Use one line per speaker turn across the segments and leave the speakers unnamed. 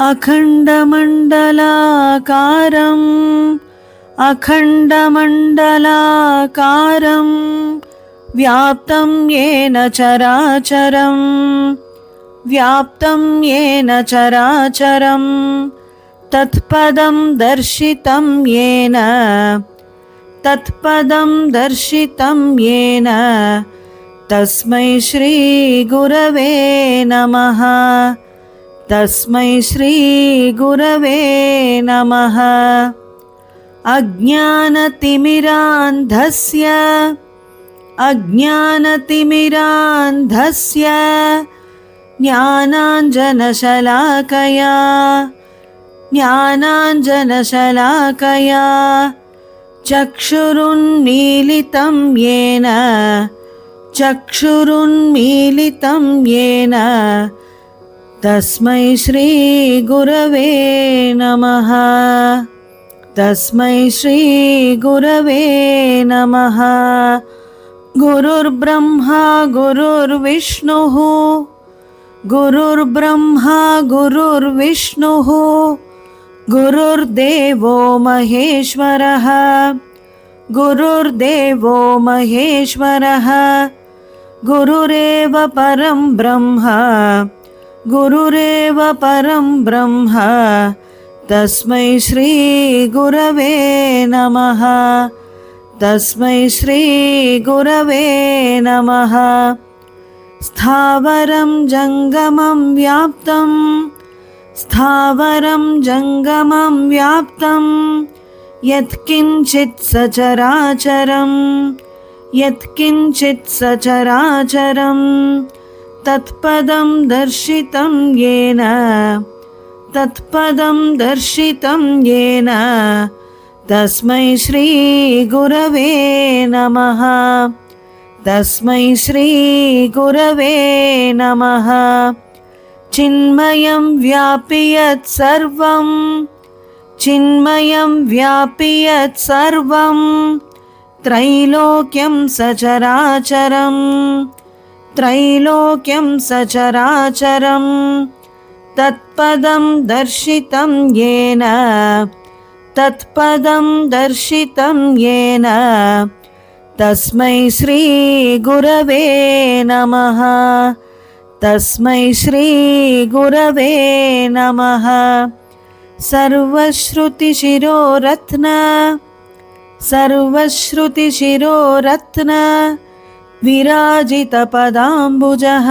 अखण्डमण्डलाकारम् अखण्डमण्डलाकारं व्याप्तं येन चराचरं व्याप्तं येन चराचरं तत्पदं दर्शितं येन तत्पदं दर्शितं येन तस्मै श्रीगुरवे नमः तस्मै श्रीगुरवे नमः अज्ञानतिमिरान्धस्य ज्ञानाञ्जनशलाकया चक्षुरुन्मीलितं येन तस्मै श्रीगुरवे नमः तस्मै श्रीगुरवे नमः गुरुर्ब्रह्मा गुरुर्विष्णुः गुरुर्ब्रह्मा गुरुर्विष्णुः गुरुर्देवो महेश्वरः गुरुर्देवो महेश्वरः गुरुरेव परं ब्रह्म तस्मै श्रीगुरवे नमः तस्मै श्रीगुरवे नमः स्थावरं जङ्गमं व्याप्तं यत्किञ्चित् सचराचरं तत्पदं दर्शितं येन तस्मै श्रीगुरवे नमः तस्मै श्रीगुरवे नमः चिन्मयं व्यापि यत्सर्वं त्रैलोक्यं सचराचरं तत्पदं दर्शितं येन तस्मै श्रीगुरवे नमः तस्मै श्रीगुरवे नमः सर्वश्रुतिशिरोरत्न विराजितपदाम्बुजः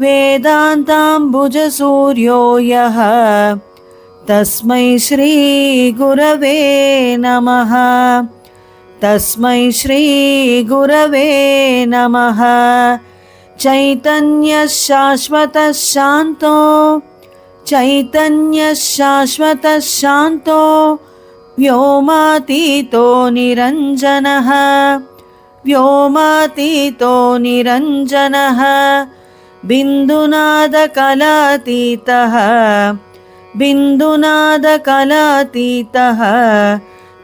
वेदान्ताम्बुजसूर्यो यः तस्मै श्रीगुरवे नमः तस्मै श्रीगुरवे नमः चैतन्यः शाश्वतः व्योमातीतो निरञ्जनः बिन्दुनादकलातीतः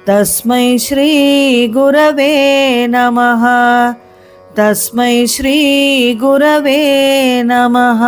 तस्मै श्रीगुरवे नमः तस्मै श्रीगुरवे नमः।